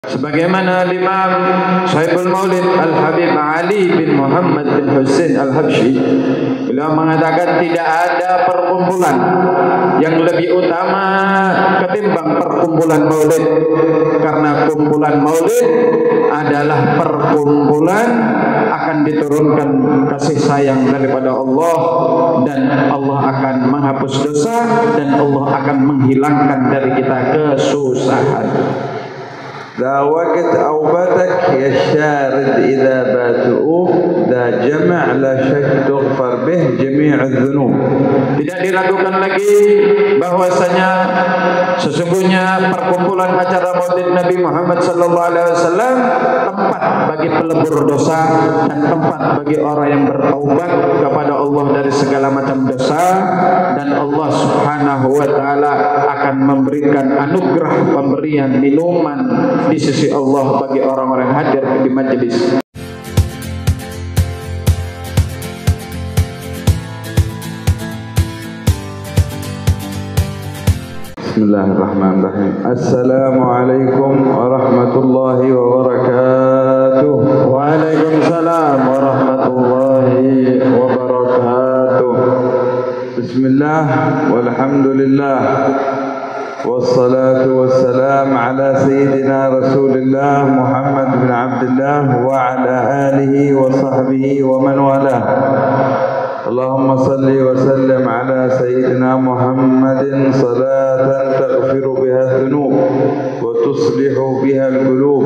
Sebagaimana Imam Sahibul Maulid Al-Habib Ali bin Muhammad bin Husain Al-Habsyi, beliau mengatakan tidak ada perkumpulan yang lebih utama ketimbang perkumpulan maulid, karena kumpulan maulid adalah perkumpulan akan diturunkan kasih sayang daripada Allah, dan Allah akan menghapus dosa, dan Allah akan menghilangkan dari kita kesusahan. ذا وقت أوبتك يا الشارد إذا باتؤوه ذا جمع لا شك تغفر به جميع الذنوب. Tidak diragukan lagi bahwasanya sesungguhnya perkumpulan acara Maulid Nabi Muhammad SAW tempat bagi pelebur dosa dan tempat bagi orang yang bertaubat kepada Allah dari segala macam dosa, dan Allah Subhanahu wa taala akan memberikan anugerah pemberian minuman di sisi Allah bagi orang-orang yang hadir di majelis. Bismillahirrahmanirrahim. Assalamualaikum warahmatullahi wabarakatuh. Waalaikumsalam warahmatullahi wabarakatuh. Bismillah walhamdulillah, wassalatu wassalamu ala sayyidina Rasulillah Muhammad bin Abdullah wa ala alihi wa sahbihi wa man walah. Allahumma salli wa sallim ala sayyidina Muhammadin salatan taghfiru biha dhunub wa tuslihu biha al-qulub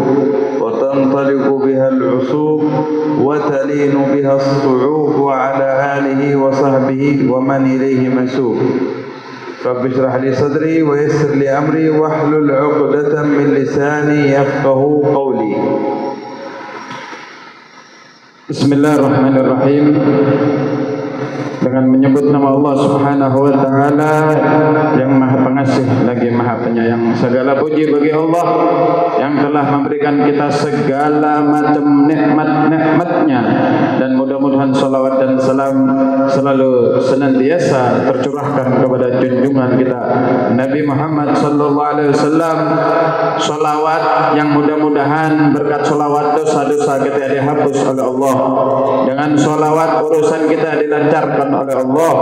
wa tantaliqu biha al-usub wa talinu biha as-su'ub wa ala alihi wa sahbihi wa man ilayhi mansub. Rabbi shrah li sadri wa yassir li amri wahlul 'uqdatam min lisani yafqahu qawli. Bismillahirrahmanirrahim. Dengan menyebut nama Allah Subhanahu wa taala yang Maha Pengasih lagi Maha Penyayang. Segala puji bagi Allah yang telah memberikan kita segala macam nikmat-nikmatnya, dan mudah-mudahan salawat dan salam selalu senantiasa tercurahkan kepada junjungan kita Nabi Muhammad sallallahu alaihi wasallam. Salawat yang mudah-mudahan berkat salawat dosa-dosa kita dihapus oleh Allah. Dengan salawat urusan kita dilancarkan oleh Allah.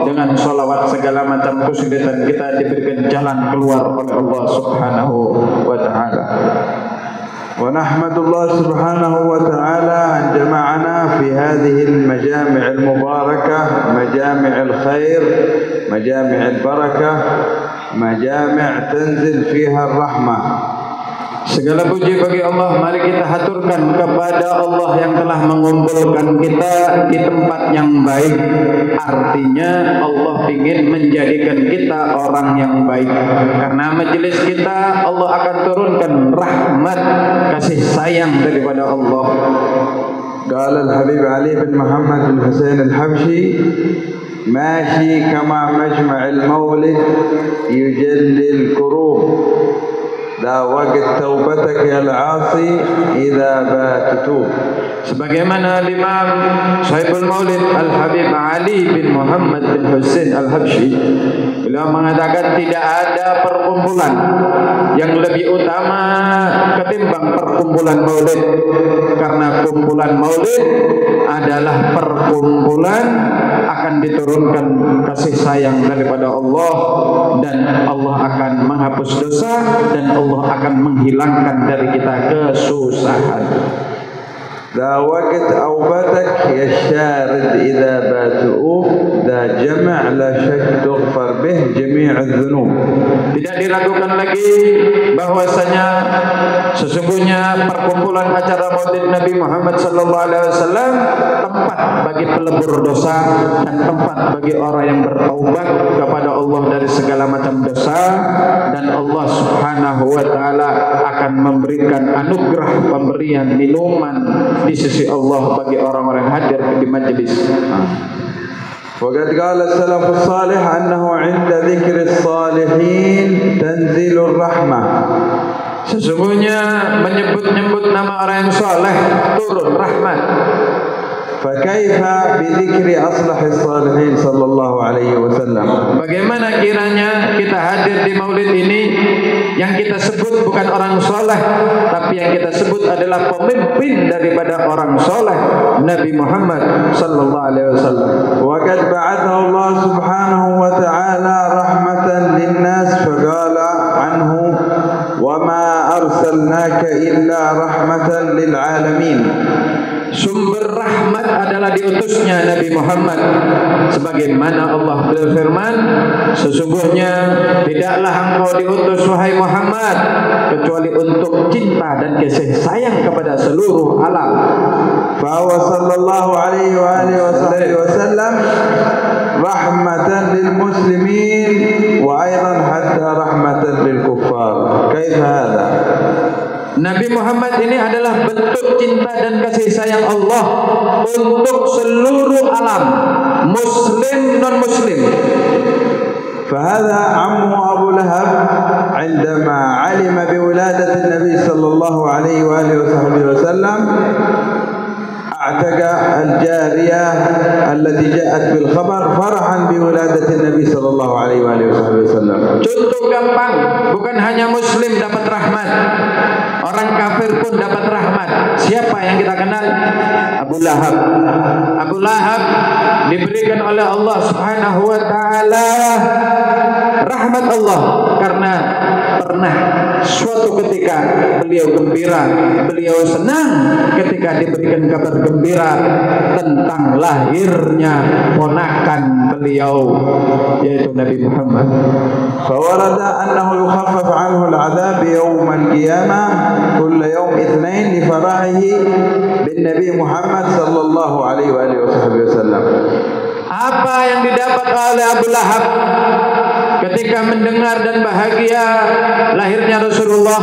Dengan salawat segala macam kesulitan kita diberikan jalan keluar oleh Allah Subhanahu wa taala. Wa nahmadullah subhanahu wa ta'ala an jama'ana fi hadhihi al-majami' al-mubarakah, majami' al-khair, majami' al-barakah, majami' tanzil fiha ar-rahmah. Segala puji bagi Allah. Mari kita haturkan kepada Allah yang telah mengumpulkan kita di tempat yang baik. Artinya Allah ingin menjadikan kita orang yang baik. Karena majelis kita Allah akan turunkan rahmat, kasih sayang daripada Allah. Qala al-Habib Ali bin Muhammad bin Husain Al-Habsyi, mashi kama majma' al-mawlid yujalli al-kurub. ذا وقت توبتك يا العاصي إذا بات تتوب. Sebagaimana Imam Sahibul Maulid Al-Habib Ali bin Muhammad bin Husain Al-Habsyi, beliau mengatakan tidak ada perkumpulan yang lebih utama ketimbang perkumpulan maulid, karena kumpulan maulid adalah perkumpulan akan diturunkan kasih sayang daripada Allah, dan Allah akan menghapus dosa, dan Allah akan menghilangkan dari kita kesusahan. ذا وقت أوبتك يا الشارد إذا باتؤوه ذا جمع لا شك تغفر به جميع الذنوب. Tidak diragukan lagi bahwasanya sesungguhnya perkumpulan acara Maulid Nabi Muhammad SAW tempat bagi pelebur dosa dan tempat bagi orang yang bertaubat kepada Allah dari segala macam dosa, dan Allah Subhanahu wa taala akan memberikan anugerah pemberian minuman di sisi Allah bagi orang-orang yang hadir di majelis. وقد قال السلف الصالح أنه عند ذكر الصالحين تنزل الرحمة. Sesungguhnya menyebut-nyebut nama orang yang saleh turun rahmat. Fakaifa bidzikri aslahis salihin sallallahu alaihi wasallam. Bagaimana kiranya kita hadir di maulid ini yang kita sebut bukan orang soleh, tapi yang kita sebut adalah pemimpin daripada orang soleh, Nabi Muhammad sallallahu alaihi wasallam. Wa qad ba'athahu Allah subhanahu wa ta'ala rahmatan linnas faqala anhu wa ma arsalnaka illa rahmatan lil alamin. Sumber rahmat adalah diutusnya Nabi Muhammad, sebagaimana Allah berfirman, sesungguhnya tidaklah engkau diutus wahai Muhammad kecuali untuk cinta dan kasih sayang kepada seluruh alam. Fa sallallahu alaihi wa alihi wasallam rahmatan lil muslimin wa aidan hatta rahmatan lil kuffar. Kaifa hadha? Nabi Muhammad ini adalah bentuk cinta dan kasih sayang Allah untuk seluruh alam, muslim non muslim. فهذا عمه أبو لهب عندما علم بولادة النبي صلى الله عليه وآله وصحبه وسلم اعتق الجارية التي جاءت بالخبر فرحا بولادة النبي صلى الله عليه وآله وصحبه وسلم. Contoh gampang, bukan hanya muslim dapat rahmat, orang kafir pun dapat rahmat. Siapa yang kita kenal? Abu Lahab. Abu Lahab diberikan oleh Allah Subhanahu wa taala rahmat Allah karena pernah suatu ketika beliau gembira, beliau senang ketika diberikan kabar gembira tentang lahirnya ponakan beliau yaitu Nabi Muhammad. فورد أنه يخفف عنه العذاب يوم القيامة كل يوم اثنين لفرحه بالنبي محمد صلى الله عليه وآله وصحبه وسلم. Apa yang didapat oleh Abu Lahab ketika mendengar dan bahagia lahirnya Rasulullah?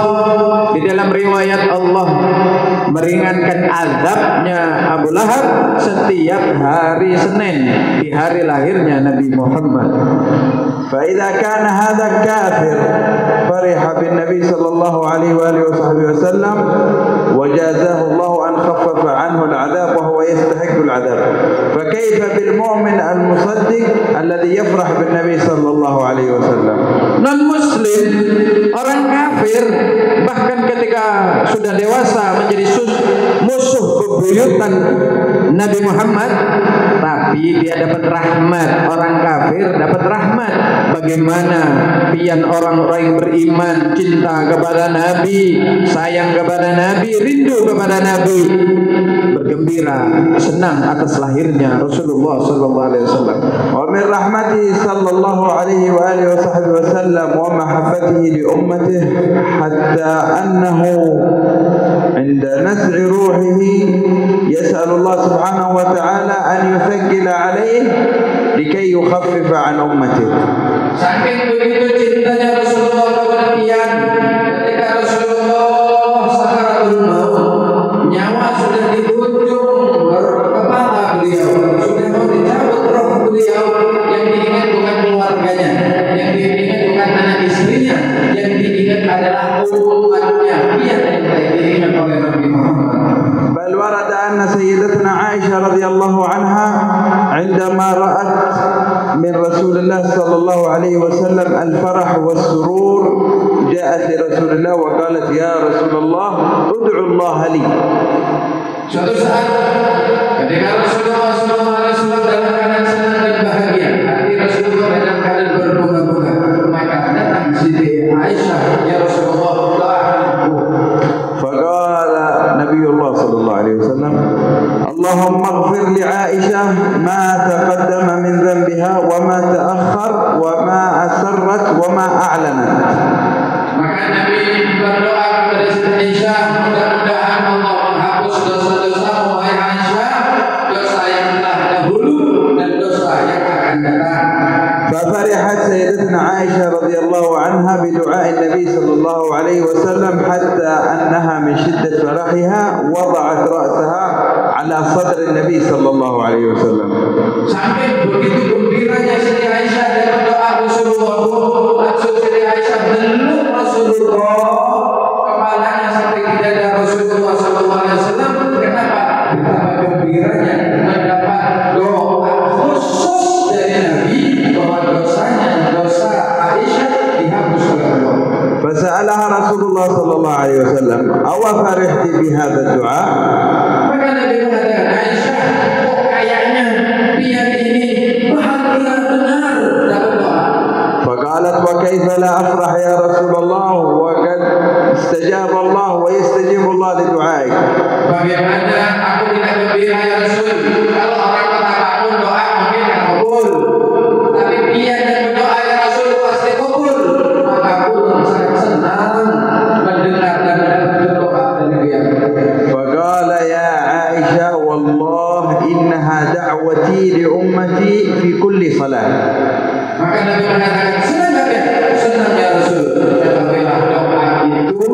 Di dalam riwayat Allah meringankan azabnya Abu Lahab setiap hari Senin di hari lahirnya Nabi Muhammad. فإذا كان هذا كافر فرح بالنبي صلى الله عليه وآله وصحبه وسلم وجازاه الله أن خفف عنه العذاب وهو يستحق العذاب، فكيف بالمؤمن المصدق الذي يفرح بالنبي صلى الله عليه وسلم؟ Non muslim, orang kafir bahkan ketika sudah dewasa menjadi musuh bebuyutan Nabi Muhammad, tapi dia dapat rahmat. Orang kafir dapat rahmat. Bagaimana pian orang-orang yang beriman, cinta kepada Nabi, sayang kepada Nabi, rindu kepada Nabi, bergembira, senang atas lahirnya Rasulullah sallallahu alaihi wasallam. Wa min rahmatihi sallallahu alaihi wa alihi wasallam wa mahabbatihi li ummatihi hatta annahu عند نزع روحه يسأل الله سبحانه وتعالى أن يثقل عليه لكي يخفف عن أمته. Saking begitu cintanya Rasulullah kepada pian, ketika Rasulullah sakaratul maut, nyawa sudah di ujung kepala beliau, sudah mau dicabut roh beliau, yang diingat bukan keluarganya, yang diingat bukan anak istrinya, yang diingat adalah umatnya, pian yang diingat oleh Nabi Muhammad. بل ورد أن سيدتنا عائشة رضي الله عنها عندما رأت من رسول الله صلى الله عليه وسلم الفرح والسرور جاءت لرسول الله وقالت يا رسول الله ادعو الله لي. Suatu saat ketika Rasulullah SAW dalam keadaan senang dan bahagia, hati Rasulullah dalam keadaan berbunga-bunga, maka datang Siti Aisyah, ya Rasulullah, فقال نبي الله صلى الله عليه وسلم اللهم اغفر لعائشة ما تقدم من ذنبها وما تأخر وما أسرت وما أعلنت. Maka Nabi berdoa kepada Siti Aisyah, mudah-mudahan Allah menghapus dosa-dosa wahai Aisyah, dosa yang telah dahulu dan dosa yang akan datang. ففرحت سيدتنا عائشة رضي الله عنها بدعاء النبي صلى الله عليه وسلم حتى أنها من شدة فرحها وضعت رأسها على صدر النبي صلى الله عليه وسلم. Sampai begitu gembiranya Siti Aisyah dengan doa Rasulullah, langsung Siti Aisyah meluk Rasulullah, kepalanya sampai di dada Rasulullah SAW. Kenapa? Betapa gembiranya وسلم أو فرحت بهذا الدعاء maka Nabi mengatakan, Aisyah, kok kayaknya dia ini bahagia benar dalam doa. فقالت وكيف لا أفرح يا رسول الله وقد استجاب الله ويستجيب الله لدعائك. Bagaimana aku tidak gembira ya Rasul, kalau orang kata apapun doa mungkin tidak kabul, tapi dia yang berdoa ya Rasul pasti kabul. Maka aku sangat senang mendengar dan berdoa dari dia. فقال يا عائشة والله إنها دعوتي لأمتي في كل صلاة. Maka Nabi mengatakan, senang ya Rasul. Ketahuilah doa itu,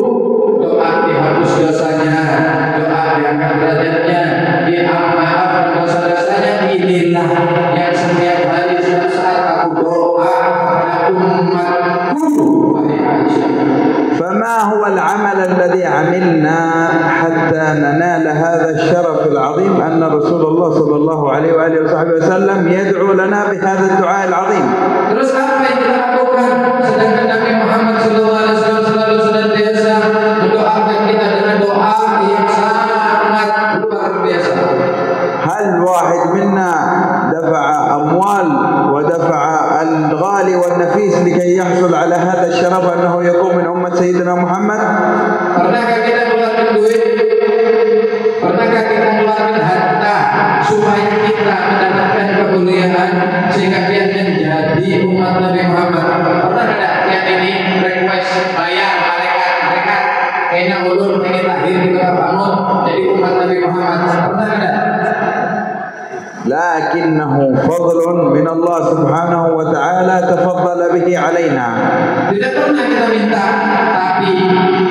doa dihapus dosanya, doa diangkat derajatnya, dimaafkan dosa-dosanya. Inilah yang setiap hari saat aku doa kepada umatku. فما هو العمل الذي عملنا حتى ننال هذا الشرف العظيم أن رسول الله صلى الله عليه وآله وصحبه وسلم يدعو لنا بهذا الدعاء العظيم. Terus apa yang kita lakukan? Sedangkan Nabi Muhammad SAW selalu senantiasa mendoakan kita dengan doa yang sangat luar biasa. هل واحد منا دفع أموال ودفع الغالي والنفيس لكي يحصل على هذا الشرف أنه يكون من أمة سيدنا محمد؟ Pernahkah kita mengeluarkan duit? Pernahkah kita mengeluarkan harta supaya kita mendapatkan kemuliaan sehingga dia menjadi umat Nabi Muhammad? Pernah tidak yang ini request bayar mereka kayaknya ulun pengen lahir di kota Bangun jadi umat Nabi Muhammad? Pernah tidak? لكنه فضل من الله سبحانه وتعالى تفضل به علينا. Tidak pernah kita minta, tapi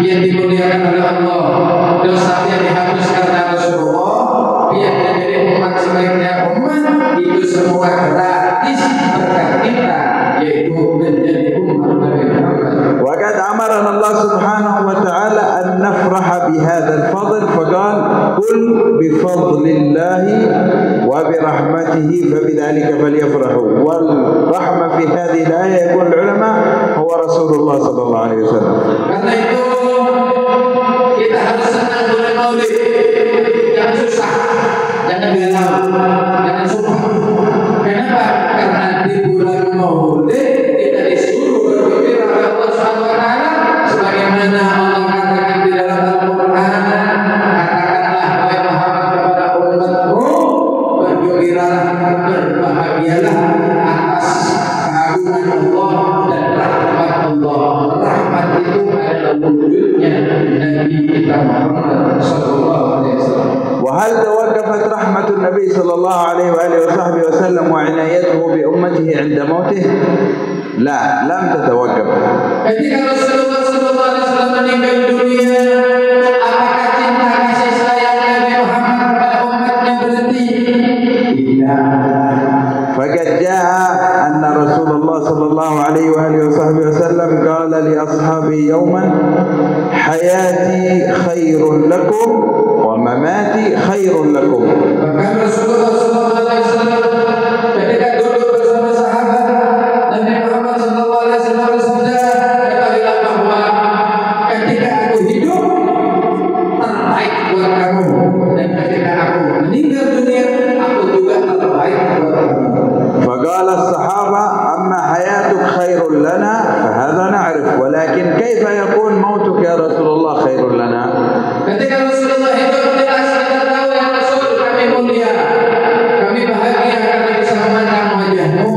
yang dimuliakan oleh Allah, dosa yang dihapus karena Rasulullah, biar menjadi umat sebaiknya umat, itu semua gratis berkat kita, yaitu menjadi umat Nabi Muhammad. وقد أمرنا الله سبحانه وتعالى أن نفرح بهذا الفضل فقال قل بفضل الله وبرحمته فبذلك فليفرحوا. والرحمة في هذه الآية يقول العلماء هو رسول الله صلى الله عليه وسلم. Karena itu kita harus senang bulan Maulid, jangan susah, jangan galau, jangan sumpah. Kenapa? Karena di bulan Maulid kita disuruh berpikir oleh Allah SWT, sebagaimana Allah katakan di dalam Al-Quran, katakanlah wahai Muhammad kepada umatmu, bergembiralah, berbahagialah atas keagungan Allah dan rahmat Allah. Rahmat itu adalah wujudnya Nabi kita Muhammad sallallahu alaihi wasallam. وهل توقفت رحمة النبي صلى الله عليه وآله وصحبه وسلم وعنايته بأمته عند موته؟ لا، لم تتوقف. Ketika Rasulullah sallallahu alaihi wasallam meninggal dunia, apakah cinta kasih sayang Nabi Muhammad kepada umatnya berhenti? Tidak. فقد جاء أن رسول الله صلى الله عليه وآله وصحبه وسلم قال لأصحابه يوما حياتي خير لكم ومماتي خير لكم. Bahkan Rasulullah sallallahu alaihi wasallam ketika duduk bersama sahabat Nabi Muhammad sallallahu alaihi wasallam bersabda, ketahuilah bahwa ketika aku hidup terbaik buat kamu, dan ketika aku meninggal dunia aku juga terbaik buat kamu. فقال الصحابة أما حياتك خير لنا فهذا نعرف ولكن كيف يكون موتك يا رسول الله خير لنا؟ Ketika Rasulullah hidup jelas kita tahu ya Rasul, kami mulia, kami bahagia karena bisa memandang wajahmu,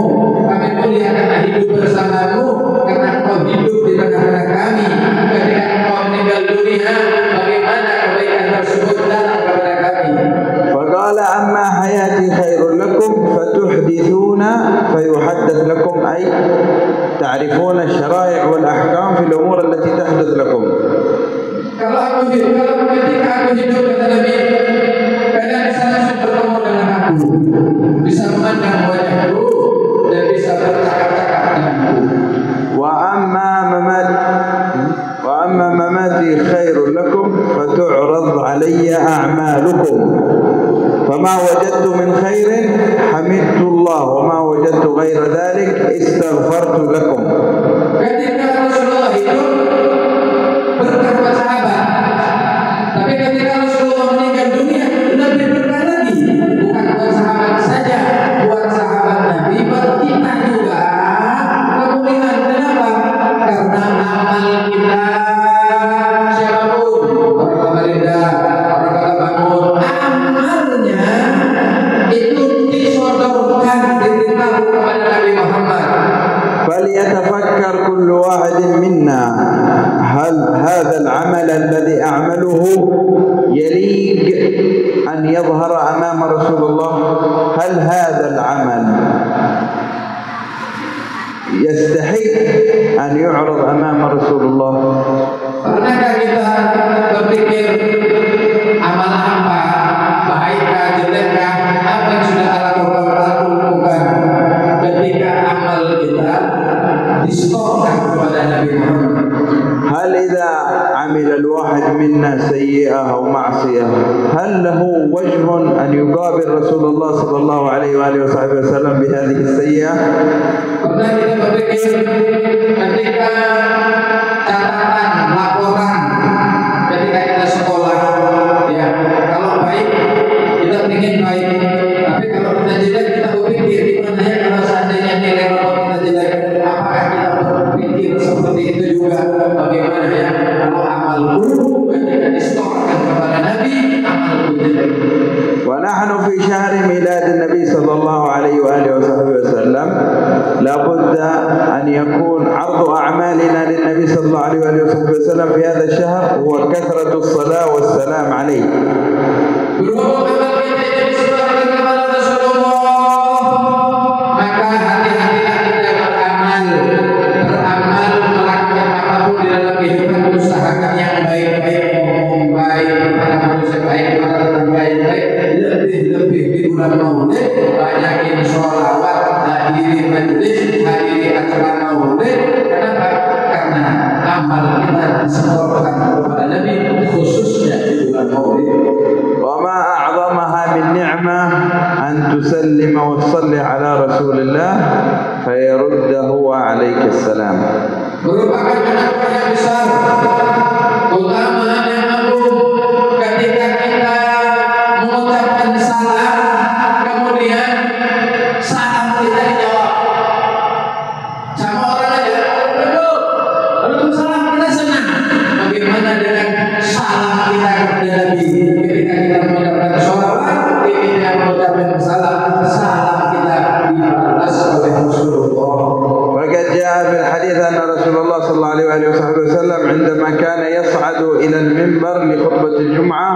kami mulia karena hidup bersamamu, karena engkau hidup di tengah-tengah kami. Ketika engkau meninggal dunia, bagaimana kebaikan tersebut datang kepada kami? فقال أما حياتي خير لكم فتحدثون فيحدث لكم أي تعرفون الشرائع والأحكام في الأمور التي تحدث لكم. Kalau ketika aku hidup kata Nabi, kalian bisa langsung bertemu dengan aku, bisa memandang wajahku dan bisa bercakap-cakap denganku. وأما مماتي خير لكم فتعرض علي أعمالكم فما وجدت من خير حمدت الله وما وجدت غير ذلك استغفرت لكم. Ketika Rasulullah hidup berkata sahabat, عمله يليق أن يظهر أمام رسول الله؟ هل هذا العمل يستحق أن يعرض أمام رسول الله؟ Pernahkah kita berpikir amal apa, baikkah, jelekkah, apa yang sudah lakukan ketika amal kita distorkan kepada Nabi Muhammad? هل إذا عمل الواحد منا سيئة أو معصية هل له وجه أن يقابل رسول الله صلى الله عليه وآله وصحبه وسلم بهذه السيئة؟ Pernah kita berpikir ketika catatan, laporan ketika kita sekolah, ya kalau baik kita ingin baik, tapi kalau kita jelek kita berpikir gimana ya kalau seandainya nilai rapor kita jelek, apakah kita berpikir seperti itu juga? Bagaimana ya kalau amalku ketika distorkan kepada Nabi, amalku jelek. ونحن في شهر ميلاد النبي صلى الله عليه وآله وصحبه وسلم لابد أن يكون عرض أعمالنا للنبي صلى الله عليه وآله وصحبه وسلم في هذا الشهر هو كثرة الصلاة والسلام عليه. Maka hati-hatilah kita beramal melakukan apapun di dalam kehidupan, usahakan yang baik-baik, ngomong baik, pada manusia baik, pada baik-baik, lebih di bulan Maulid, banyakin sholawat, hadiri majelis, hadiri acara Maulid. Kenapa? Karena amal kita disetorkan kepada Nabi, khususnya di bulan Maulid. وما أعظمها من نعمة أن تسلم وتصلي على رسول الله فيرده عليك السلام. Merupakan anugerah yang besar, keutamaan yang agung ketika kita mengucapkan salam, kemudian salam kita dijawab sama orang aja. Waalaikumsalam, kita senang. Bagaimana dengan salam kita kepada Nabi ketika kita mengucapkan sholawat, ketika mengucapkan salam kita dibalas oleh Rasulullah. وقد جاء في الحديث أن رسول الله صلى الله عليه وآله وصحبه وسلم عندما كان يصعد إلى المنبر لخطبة الجمعة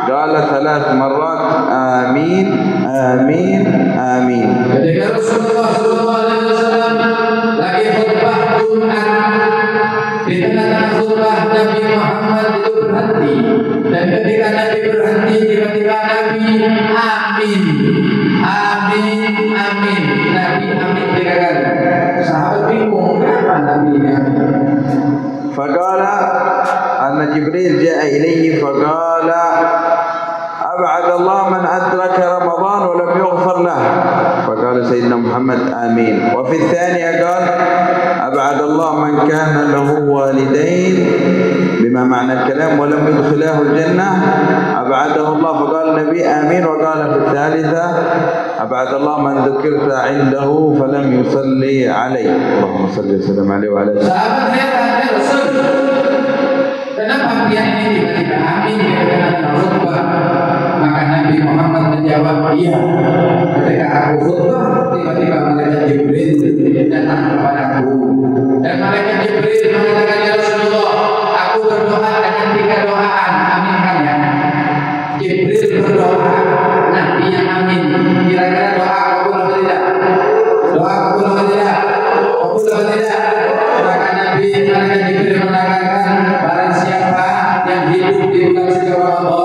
قال 3 مرات آمين آمين آمين. Ketika Rasulullah SAW lagi khutbah Jumat, di tengah-tengah khutbah Nabi Muhammad itu berhenti, dan ketika Nabi berhenti tiba-tiba Nabi amin, amin, amin. Nabi amin 3 kali. Sahabat bingung kenapa Nabi amin. فقال أن جبريل جاء إليه فقال أبعد الله من أدرك رمضان ولم يغفر له، فقال سيدنا محمد آمين. وفي الثانية قال أبعد الله من كان له والدين بما معنى الكلام ولم يدخلاه الجنة أبعده الله، فقال النبي آمين. وقال في الثالثة أبعد الله من ذكرت عنده فلم يصلي عليه. اللهم صل وسلم عليه وعلى آله. Kenapa pihak ini tiba-tiba amin ketika khutbah? Maka Nabi Muhammad menjawab, iya. Ketika aku khutbah, tiba-tiba malaikat Jibril datang kepadaku, dan malaikat Jibril mengatakan, ya Rasulullah, aku berdoa dengan 3 doaan, aminkan ya. Jibril berdoa, Nabi yang amin. Kira-kira doa kabul atau tidak? Doa kabul atau tidak? Kabul atau tidak? Maka Nabi malaikat Jibril mengatakan, barang siapa yang hidup di bulan suci Ramadan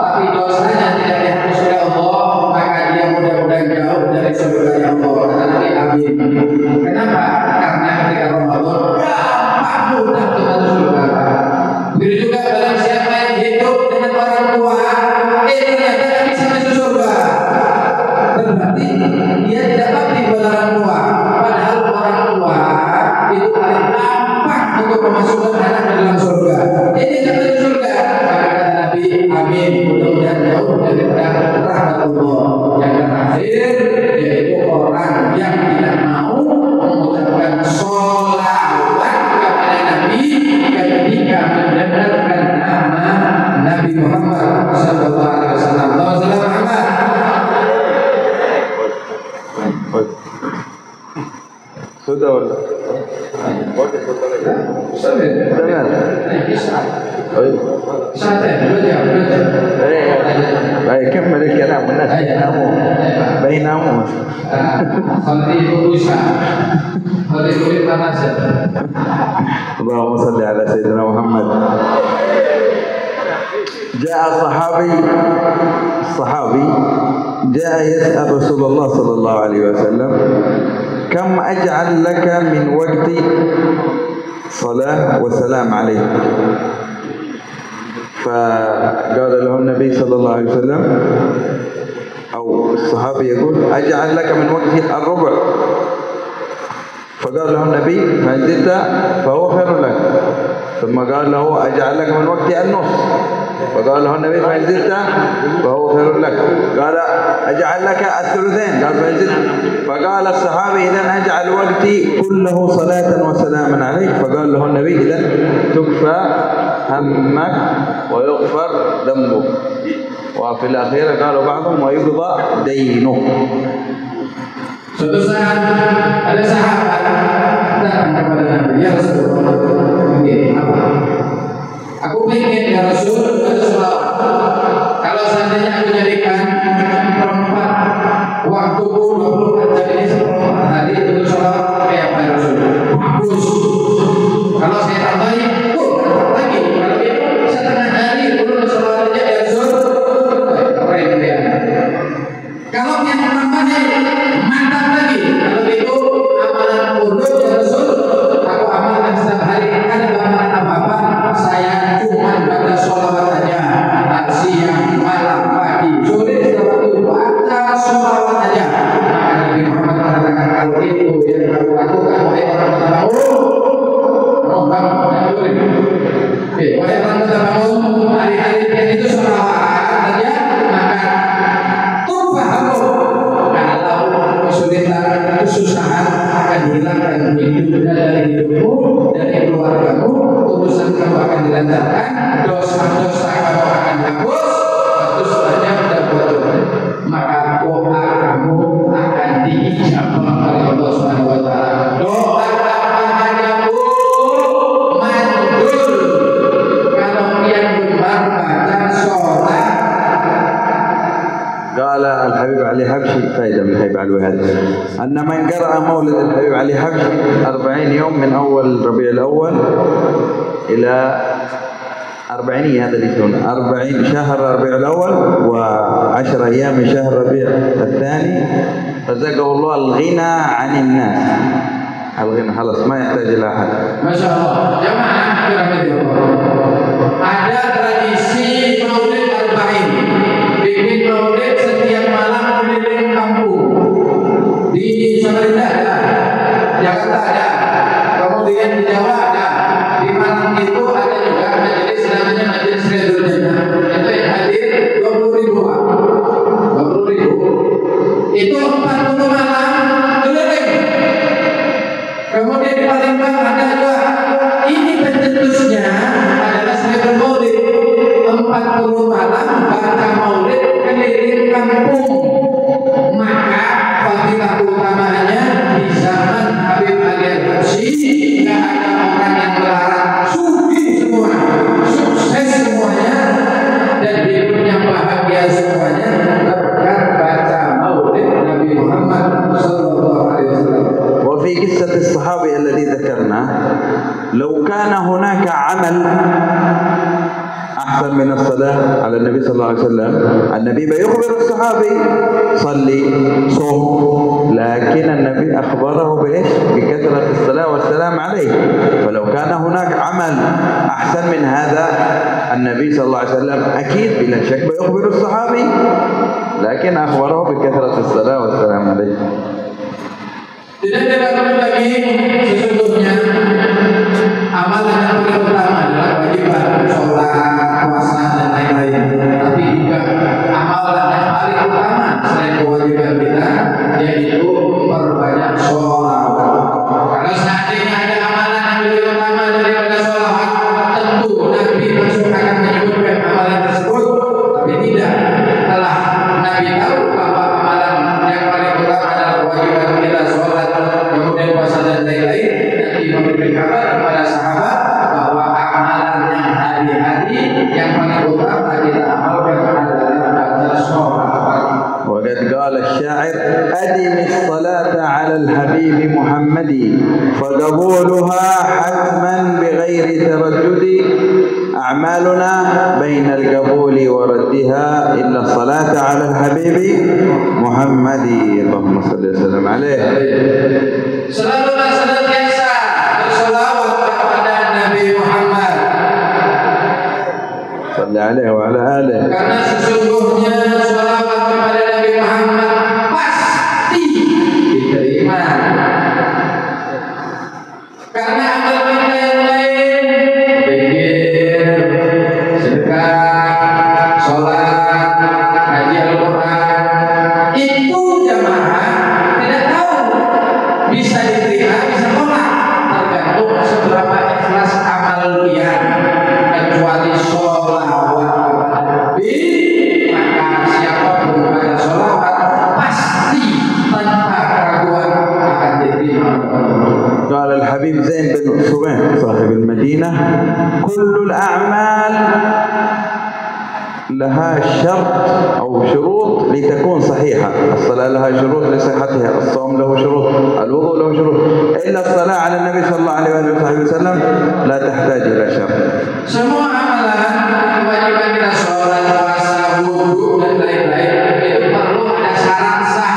tapi dosanya tidak dihapus oleh Allah, maka dia mudah-mudahan jauh dari surga Allah. Kata Nabi amin. Kenapa? Karena ketika Ramadan gampang mudah kita masuk surga. Begitu juga barang siapa yang hidup dengan orang tua, ternyata tidak bisa masuk surga. Berarti dia tidak bakti kepada orang tua. Padahal orang tua itu paling gampang untuk memasukkan anak ke dalam surga. Ini tidak masuk surga. Maka kata Nabi, amin. Mudah-mudahan jauh daripada rahmatullah. Yang terakhir yaitu orang yang tidak mau mengucapkan sholawat kepada Nabi ketika mendengarkan nama Nabi Muhammad sallallahu alaihi wasallam. Allahumma Muhammad. Sudah wala? Sudah. Baik, kembali ke namun bainamu. Allahumma salli ala sayyidina Muhammad. جاء صحابي جاء يسأل رسول الله صلى الله عليه وسلم كم أجعل لك من وقت صلاة وسلام عليه. فقال له النبي صلى الله عليه وسلم أو الصحابي يقول أجعل لك من وقت الربع. فقال له النبي فإن زدت فهو خير لك. ثم قال له أجعل لك من وقت النصف. فقال له النبي فإن زدت فهو خير لك. قال أجعل لك الثلثين. قال فإن زدت. فقال الصحابي إذن أجعل وقتي كله صلاة وسلاما عليك. فقال له النبي إذن تكفى همك ويغفر ذنبك. وفي الأخير قالوا بعضهم ويقضى دينه. Suatu saat ada sahabat datang kepada Nabi, ya Rasulullah, aku ingin ya Rasul ada selawat. Kalau seandainya aku jadikan perempat waktuku 24 jam ini seperempat hari untuk selawat kayak apa ya Rasul? Bagus. Kalau saya tambahin, lagi. Kalau itu setengah hari untuk selawat aja ya Rasul. Keren ya. Kalau yang tambahnya mantap lagi. Kalau itu amalan mundur ya Rasul, aku amalkan setiap hari. Kan amalan apa-apa saya cuma baca sholawat aja. Siang, malam, pagi, sore, setiap waktu baca sholawat aja. Maka Nabi Muhammad mengatakan kalau itu yang kamu lakukan, wahai orang bertabangun, rombang boleh. Wahai orang bertabangun, hari-hari itu sholawat aja, maka kesulitan, kesusahan akan hilang dari hidupnya, dari hidupmu, dari keluargamu. Urusan kamu akan dilancarkan, dosa-dosa kamu akan hapus. Terus saja sudah buat maka doa kamu akan diijabah oleh Allah Subhanahu Wa Taala. Doa apa hanya manjur kalau yang benar baca sholat. قال الحبيب علي حبشي فائدة من الحبيب علي هذا أن من قرأ مولد الحبيب علي حبشي 40 يوم من أول ربيع الأول إلى 40 هذا اللي يسمونه 40 شهر ربيع الأول و10 أيام من شهر ربيع الثاني رزقه الله الغنى عن الناس. الغنى خلاص ما يحتاج إلى أحد. ما شاء الله. Jamaah ada tradisi maulid 40. Bikin maulid setiap malam keliling kampung. Di Samarinda ada, Jakarta ada, kemudian di Jawa ada. Di Malang itu ada juga majelis namanya Majelis Ridul Jannah. Itu yang hadir 20.000 Pak. 20.000. Itu 40 malam keliling. Kemudian di Palembang ada juga. Ini pencetusnya adalah Sayyidul Maulid. 40 malam baca maulid keliling kampung. Maka fadilah utamanya di zaman Habib Ali Habsyi tidak ada orang yang melarang, suci semua, sukses semuanya, dan hidupnya bahagia semuanya berkat baca maulid Nabi Muhammad sallallahu alaihi wasallam. وفي قصة الصحابي الذي ذكرناه لو كان هناك عمل أحسن من الصلاة على النبي صلى الله عليه وسلم النبي بيخبر الصحابي صلي صوم لكن النبي أخبره بإيش؟ بكثرة الصلاة والسلام عليه. فلو كان هناك عمل أحسن من هذا النبي صلى الله عليه وسلم أكيد بلا شك بيخبر الصحابي لكن أخبره بكثرة الصلاة والسلام عليه. Tidak diragukan lagi sesungguhnya amalan yang paling utama adalah kewajiban sholat, puasa dan lain-lain. Tapi juga amalan yang paling utama selain kewajiban kita yaitu memperbanyak sholawat. Kalau seandainya ada amalan yang lebih utama daripada sholawat, tentu Nabi langsung akan menyebutkan amalan tersebut. Tapi tidak, telah Nabi tahu bahwa amalan yang paling utama adalah kewajiban kita sholat, kemudian puasa dan lain-lain. Nabi memberi kabar kepada sahabat bahwa amalan yang قولي وردها إلا الصلاة على الحبيب محمد اللهم صل وسلم عليه. Selalulah senantiasa bersolawat kepada Nabi Muhammad. صل عليه وعلى آله. Karena sesungguhnya solawat kepada Nabi Muhammad pasti diterima. Karena amal kita yang lain, zikir, sedekah, sholat, ngaji Al-Quran, itu jamaah tidak tahu bisa diterima, bisa tolak, tergantung seberapa ikhlas amal dia. Kecuali sholawat kepada Nabi, maka siapapun pada sholawat pasti tanpa keraguan akan diterima. قال الحبيب زين بن صبيح صاحب المدينة: كل الأعمال لها شرط أو شروط لتكون صحيحة. الصلاة لها شروط لصحتها، الصوم له شروط، الوضوء له شروط، إلا الصلاة على النبي صلى الله عليه وسلم لا تحتاج إلى شرط. Semua amalan kewajiban kita, sholat, puasa, wudhu dan lain-lain, itu perlu ada syarat sah.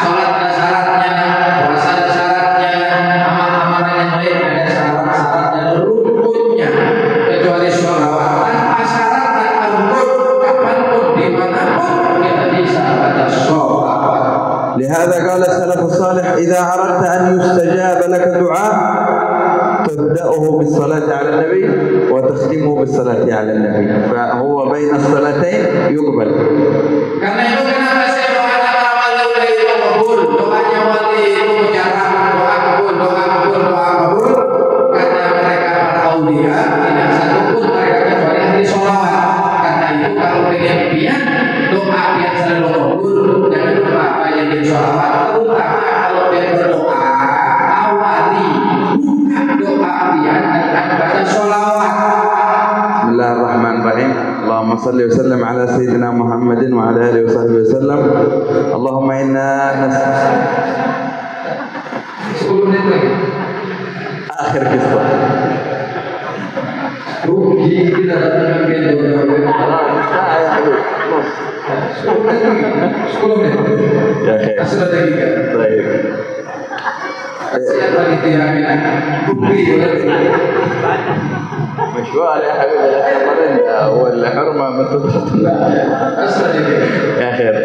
Sholat ada syaratnya, puasa ada syaratnya, amal-amal yang lain ada syarat-syarat dan rukunnya. Kecuali sholawat tanpa syarat, tanpa rukun, kapanpun dimanapun kita bisa baca sholawat. لهذا قال السلف الصالح: إذا أردت أن يستجاب لك دعاء تبدأه بالصلاة على النبي وتختمه بالصلاة على النبي، فهو بين الصلاتين يقبل. Karena itu kenapa saya doanya para wali itu kabul, doanya wali itu mujarab, doa kabul, doa kabul, doa kabul. Karena mereka para aulia tidak satupun mereka kecuali ahli sholawat. Karena itu kalau pengen pian doa pian selalu kabul, jangan lupa apa yang di sholawat. Terutama kalau pian berdoa awali bukan doa pian dengan baca sholawat. بسم الله الرحمن الرحيم. اللهم صل وسلم على سيدنا محمد وعلى آله وصحبه وسلم. اللهم إنا آخر قصة. Rugi kita datang ke يا خير. طيب. مشوار يا حبيبي هو الحرمة يا خير.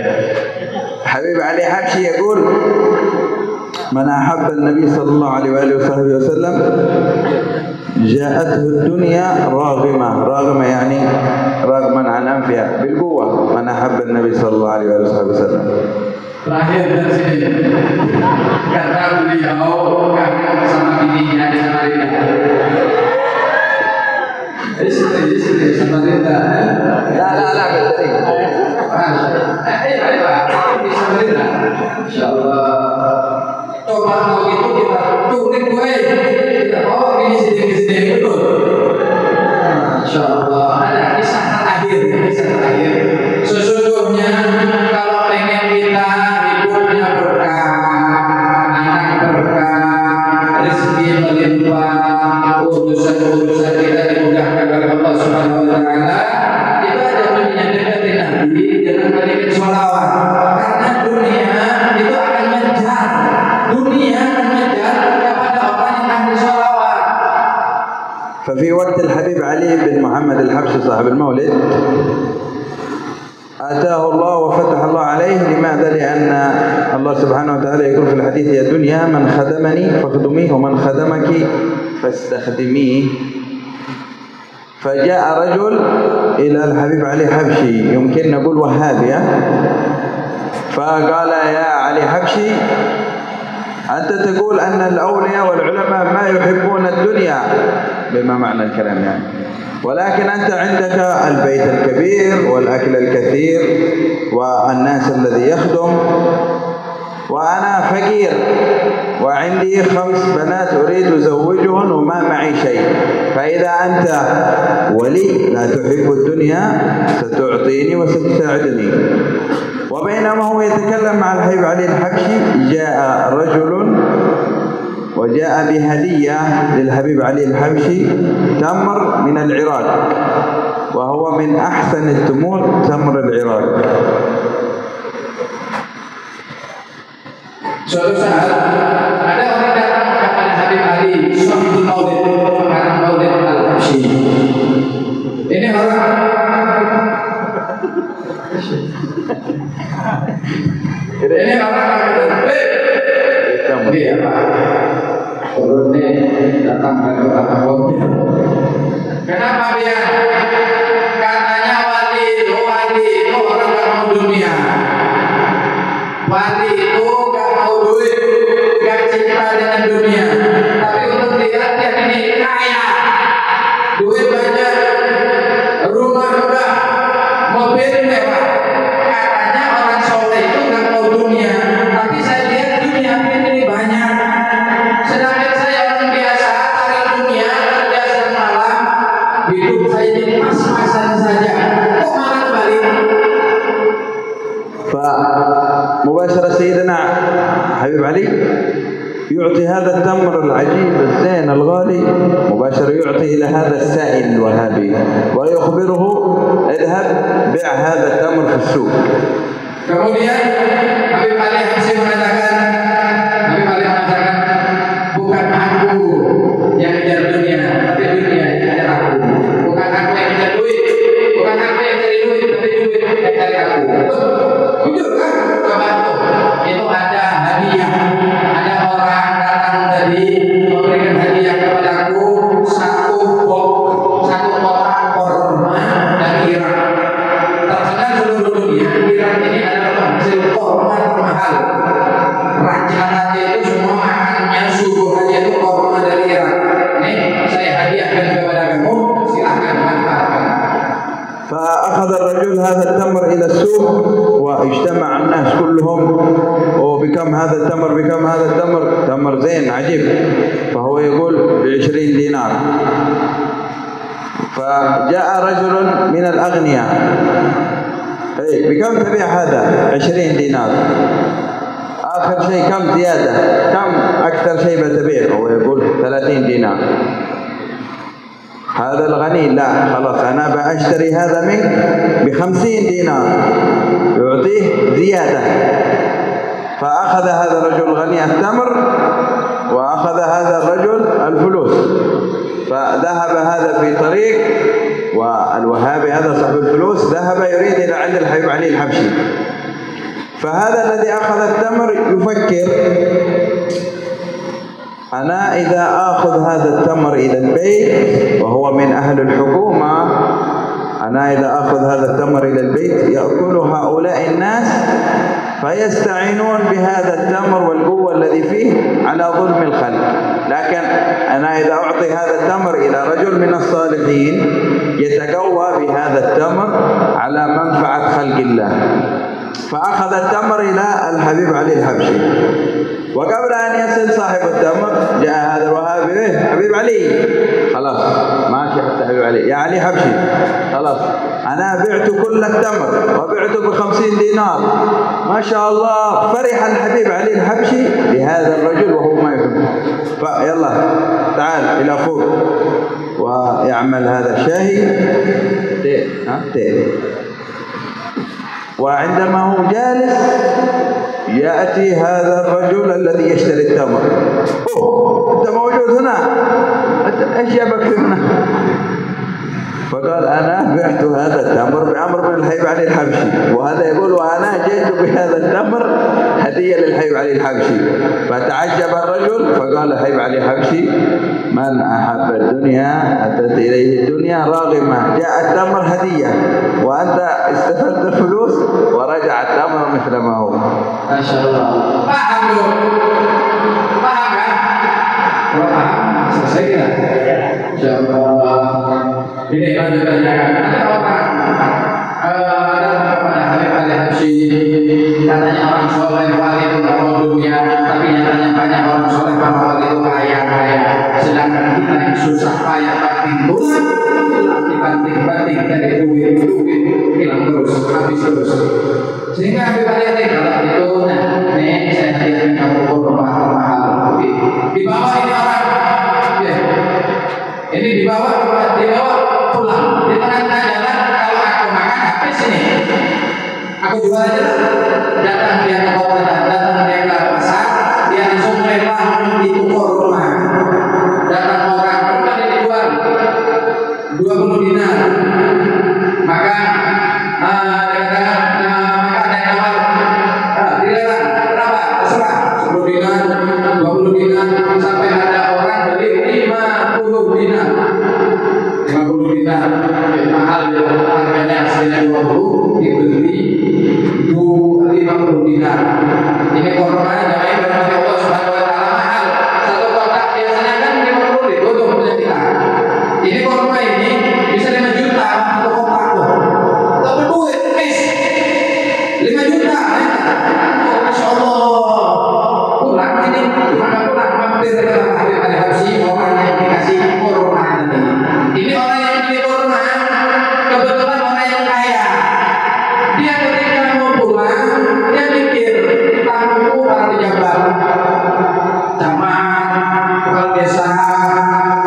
حبيب علي حبشي يقول: من أحب النبي صلى الله عليه وآله وصحبه وسلم جاءته الدنيا راغمة يعني راغما عن أنفها بالقوة. من أحب النبي صلى الله عليه وآله وصحبه وسلم. Terakhir dari sini, karena beliau kangen sama bininya di Samarinda. Istri Samarinda. لا بالتاريخ. Ayo di Samarinda. Insyaallah. Coba kalau gitu kita turunin gue, kita bawa ini sedikit betul. Insyaallah ada kisah terakhir. Sesungguhnya kalau pengen kita hidupnya berkah, anak berkah, rezeki melimpah, urusan-urusan kita dimudahkan oleh Allah Subhanahu wa taala, kita ada menjadi Nabi dengan berikan sholawat. Karena dunia itu akan mengejar kepada orang yang ahli sholawat. ففي وقت الحبيب علي بن محمد الحبشي صاحب المولد آتاه الله وفتح الله عليه. لماذا؟ لأن الله سبحانه وتعالى يقول في الحديث: يا دنيا من خدمني فاخدميه ومن خدمك فاستخدميه. فجاء رجل إلى الحبيب علي حبشي، يمكن نقول وهابية، فقال: يا علي حبشي، أنت تقول أن الأولياء والعلماء ما يحبون الدنيا، بما معنى الكلام يعني، ولكن أنت عندك البيت الكبير والأكل الكثير والناس الذي يخدم، وأنا فقير وعندي 5 بنات أريد أزوجهن وما معي شيء، فإذا أنت ولي لا تحب الدنيا ستعطيني وستساعدني. وبينما هو يتكلم مع الحبيب علي الحبشي جاء رجل وجاء بهدية للحبيب علي الحبشي تمر من العراق، وهو من أحسن التمور تمر العراق. Suatu saat ada orang datang kepada Habib Ali Syahidul Maulid, pengarang Maulid Al-Habsyi. Ini orang dia turun datang ke Maulid. Kenapa dia? Katanya wali itu orang gak mau dunia. Wali itu gak mau duit, gak cinta dengan dunia. Tapi untuk dilihat dia ini kaya, duit banyak, rumah megah, mobil mewah. Katanya orang soleh itu gak mau dunia. Tapi saya lihat dunia ini banyak. Sedangkan saya orang biasa, cari dunia, kerja siang malam, hidup saya jadi pas-pasan saja. Kok malah kembali? فمباشرة سيدنا حبيب علي يعطي هذا التمر العجيب الزين الغالي، مباشرة يعطي إلى هذا السائل الوهابي ويخبره اذهب بيع هذا التمر في السوق. Kemudian Habib Ali Habsyi mengatakan, bukan aku yang ngejar dunia, tapi dunia yang ngejar aku. Bukan aku yang ngejar duit, bukan aku yang cari duit, tapi duit yang cari aku. Jujur kan? Coba tuh, itu ada hadiah, ada orang datang tadi memberikan hadiah kepadaku satu kotak korma dari Irak. Terkenal seluruh dunia, Irak ini adalah penghasil korma termahal. Raja-raja itu semua makannya suguhannya itu korma dari Irak. Nih, saya hadiahkan kepada kamu, silahkan manfaatkan. فأخذ الرجل هذا التمر إلى السوق واجتمع الناس كلهم، وبكم هذا التمر؟ بكم هذا التمر؟ تمر زين عجيب. فهو يقول ب20 دينار. فجاء رجل من الأغنياء، بكم تبيع هذا؟ 20 دينار. آخر شيء كم زيادة؟ كم أكثر شيء بتبيع؟ هو يقول 30 دينار. هذا الغني لا خلاص أنا بأشتري هذا منك ب50 دينار، يعطيه زيادة. فأخذ هذا الرجل الغني التمر وأخذ هذا الرجل الفلوس. فذهب هذا في طريق، والوهابي هذا صاحب الفلوس ذهب يريد إلى عند الحبيب علي الحبشي. فهذا الذي أخذ التمر يفكر أنا إذا آخذ هذا التمر إلى البيت وهو من أهل الحكومة، أنا إذا آخذ هذا التمر إلى البيت يأكل هؤلاء الناس فيستعينون بهذا التمر والقوة الذي فيه على ظلم الخلق. لكن أنا إذا أعطي هذا التمر إلى رجل من الصالحين يتقوى بهذا التمر على منفعة خلق الله. فأخذ التمر إلى الحبيب علي الحبشي، وقبل أن يصل صاحب التمر جاء هذا الوهابي، حبيب علي خلاص ماشي حبيب علي، يا علي حبشي خلاص أنا بعت كل التمر وبعته ب50 دينار. ما شاء الله فرح الحبيب علي الحبشي لهذا الرجل وهو ما يحبه. فيلا تعال إلى فوق ويعمل هذا الشاهي وعندما هو جالس يأتي هذا الرجل الذي يشتري التمر، أنت موجود هنا، إيش جابك هنا؟ فقال أنا بعت هذا التمر بأمر من الحبيب علي الحبشي، وهذا يقول وأنا جئت بهذا التمر هدية للحبيب علي الحبشي. فتعجب الرجل فقال الحبيب علي الحبشي من أحب الدنيا أتت إليه الدنيا راغمة، جاء التمر هدية وأنت استفدت الفلوس ورجع التمر مثل ما هو. ما شاء الله. Paham loh? Paham kan? Kalau paham, selesai kan? Insyaallah. Ini lanjutannya kan? Ada orang datang kepada Habib Ali Habsyi, katanya orang soleh wali itu nggak mau dunia, tapi nyatanya banyak orang soleh para wali itu kaya. Sedangkan kita yang susah payah banting tulang, banting dari duit hilang terus, habis terus. Sehingga Habib Ali kalau itu, nih saya hadiahkan kamu kurma mahal. Di bawah ini orang, ini dibawa pulang di tengah-tengah jalan mau jual aja, datang dia ke kota, datang dia ke pasar, dia langsung lempar itu kurma. Datang orang, kurma dia dijual 20 dinar. Maka maka ada yang nawar, dilarang berapa? Terserah 10 dinar, 20 dinar, sampai ada orang beli 50 dinar. 50 dinar, mahal ya, harganya aslinya 20, dibeli 50 dinar. Ini korma namanya berarti Allah Subhanahu wa taala mahal. Satu kotak biasanya kan 50 ribu untuk punya kita. Ini korma ini bisa 5 juta satu kotak tuh. Tapi duit guys 5 juta ya. Oh, Masya Allah. Pulang ini gimana pulang mampir ke Habib Ali Habsyi, orang yang dikasih korma ini. Ini orang yang beli korma kebetulan orang yang kaya. Dia ketika mau pulang dia mikir tamuku para pejabat, camat, kepala desa,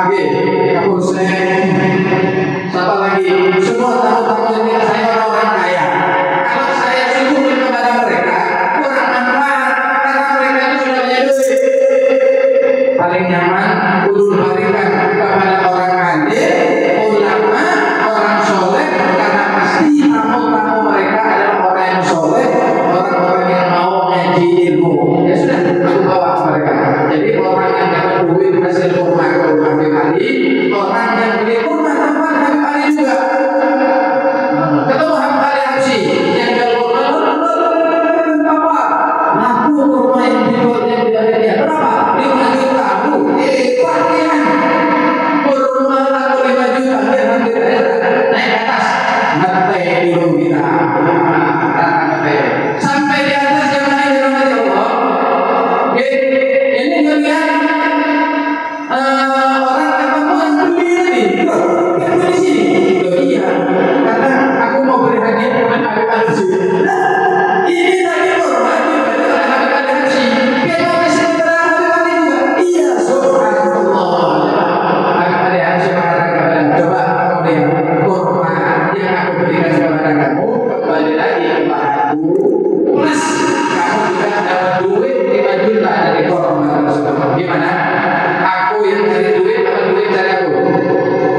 kapolsek, siapa lagi, semua tamu-tamu ini saya orang-orang kaya. Kalau saya sungguh kepada mereka kurang manfaat karena mereka itu sudah punya duit. Paling nyaman kudu diberikan kepada orang alim, ulama, orang soleh, karena pasti tamu-tamu mereka adalah orang yang soleh, orang-orang yang mau ngaji ilmu. Ya sudah, aku bawa mereka. Jadi orang yang dapat duit hasil kurma ke Habib Ali, orang yang beli kurma tempat Habib Ali juga. Ketemu Habib Ali Habsyi yang jual kurma, apa? Laku kurma yang dijualnya dari dia berapa? 5 juta. Pakaian kurma laku 5 juta, dia hampir naik ke atas, ngetek dulu kita, sampai di atas jemaah yang dirahmati Allah. Ini ngelihat orang ketemu yang beli tadi, yang beli sini, loh iya, karena aku mau beri hadiah dengan Habib Habsyi. Ini tadi kurma dibeli oleh Habib Habsyi, dia mau kasih kepada Habib Ali juga. Iya, subhanallah. Habib Ali Habsyi mengatakan, coba kamu lihat kurma yang aku berikan kepada kamu kembali lagi kepadaku, plus kamu juga dapat duit 5 juta dari kurma tersebut. Gimana? Aku yang cari duit apa duit cari aku?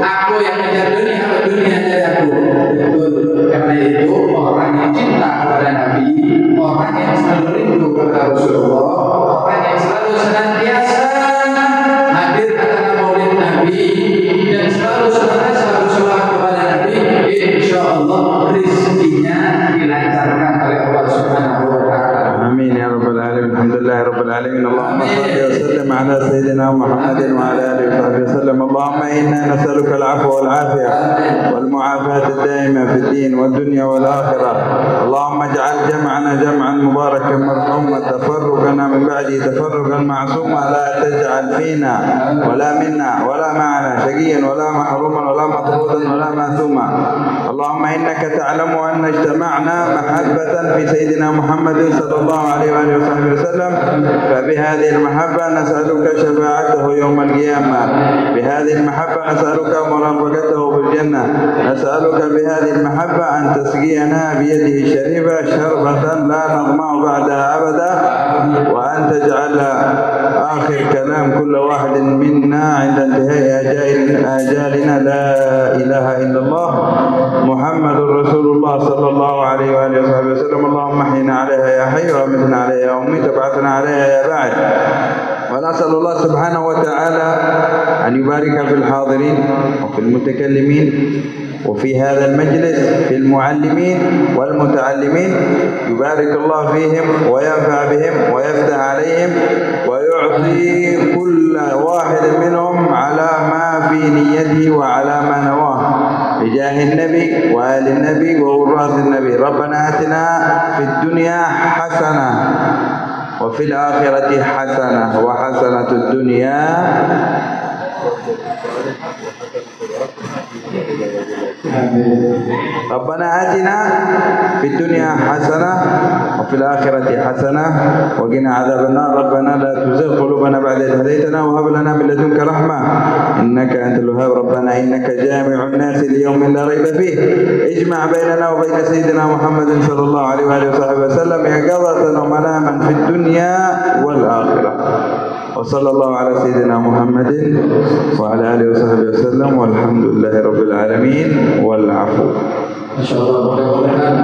Aku yang ngejar dunia apa dunia cari aku? Betul. Karena itu orang yang cinta kepada Nabi, orang yang selalu rindu kepada Rasulullah, orang yang selalu senantiasa hadir acara maulid Nabi dan selalu senantiasa bersolawat kepada Nabi, insya Allah rezekinya dilancarkan oleh Allah Subhanahu wa taala. آمين يا رب العالمين. الحمد لله رب العالمين. اللهم صل وسلم على سيدنا محمد وعلى آله وصحبه وسلم. اللهم إنا نسألك العفو والعافية والمعافاة الدائمة في الدين والدنيا والآخرة. اللهم اجعل جمعنا جمعا مباركا مرحوما، تفرقنا من بعده تفرقا معصوما، لا تجعل فينا ولا منا ولا معنا شقيا ولا محروما ولا مطرودا ولا معثوما. اللهم إنك تعلم أن اجتمعنا محبة في سيدنا محمد صلى الله عليه وآله وصحبه وسلم، فبهذه المحبة نسألك شفاعته يوم القيامة، بهذه المحبة نسألك مرافقته في الجنة، نسألك بهذه المحبة أن تسقينا بيده الشريفة شربة لا نظمأ بعدها أبدا، وأن تجعل آخر كلام كل واحد منا عند انتهاء آجالنا لا إله إلا الله محمد رسول الله صلى الله عليه وآله وصحبه وسلم. اللهم احينا عليها يا حي وامتنا عليها يا أمي، تبعثنا عليها يا باعث. ونسأل الله سبحانه وتعالى أن يبارك في الحاضرين وفي المتكلمين وفي هذا المجلس، في المعلمين والمتعلمين، يبارك الله فيهم وينفع بهم ويفتح عليهم ويعطي كل واحد منهم على ما في نيته وعلى ما نواه بجاه النبي وآل النبي ووراث النبي. ربنا آتنا في الدنيا حسنة وفي الآخرة حسنة وحسنة الدنيا ربنا آتنا في الدنيا حسنة وفي الآخرة حسنة وقنا عذاب النار. ربنا لا تزغ قلوبنا بعد إذ هديتنا وهب لنا من لدنك رحمة إنك أنت الوهاب. ربنا إنك جامع الناس ليوم لا ريب فيه اجمع بيننا وبين سيدنا محمد صلى الله عليه وآله وصحبه وسلم يقظة ومناما في الدنيا والآخرة. وصلى الله على سيدنا محمد وعلى آله وصحبه وسلم والحمد لله رب العالمين والعفو. Insyaallah mudah-mudahan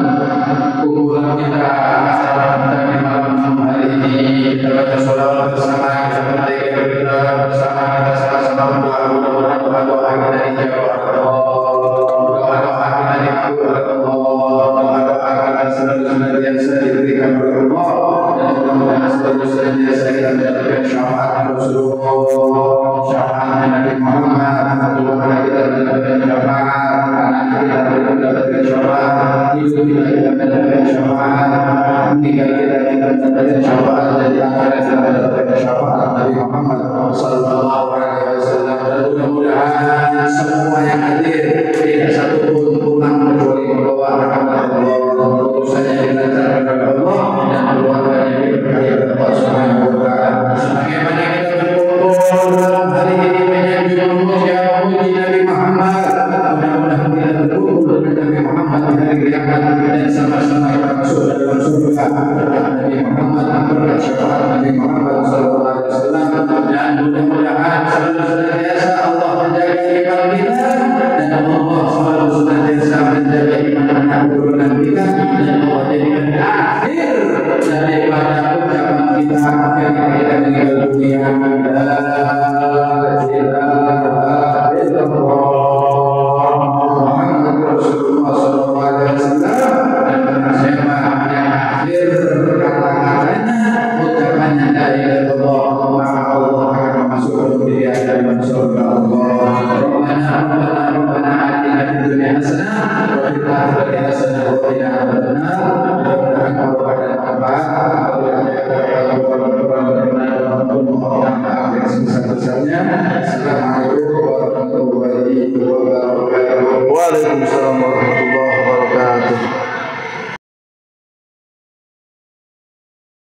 kumpulan kita acara kita di malam hari ini kita baca sholawat bersama, kita menaikan berita bersama, kita sama-sama berdoa, mudah-mudahan doa-doa kita dijawab oleh Allah, doa-doa kita dikabul oleh Allah, doa-doa kita senantiasa diberikan oleh Allah, dan mudah-mudahan senantiasa kita mendapatkan syafaat Rasulullah, syafaat Nabi Muhammad, mudah-mudahan kita mendapatkan syafaat anak kita mendapatkan syafaat, hidup kita mendapatkan syafaat, meninggal kita mendapatkan syafaat, dari akhirat kita mendapatkan syafaat Nabi Muhammad sallallahu alaihi wasallam. Dan mudah-mudahan semua yang hadir tidak satu pun pulang kecuali membawa rahmat Allah, urusannya dilancarkan oleh Allah dan keluarganya diberkahi oleh Allah Subhanahu wa taala. Sebagaimana kita berkumpul dalam hari ini menyanjung memuji Nabi Muhammad, mudah-mudahan kita berkumpul dengan Nabi Muhammad di hari kiamat dan sama-sama kita masuk dalam surga Nabi Muhammad berkat syafaat Nabi Muhammad sallallahu alaihi wasallam. Dan mudah-mudahan senantiasa Allah menjaga iman kita dan Allah selalu senantiasa menjaga iman anak keturunan kita dan Allah jadikan akhir daripada ucapan kita akhir kita meninggal dunia.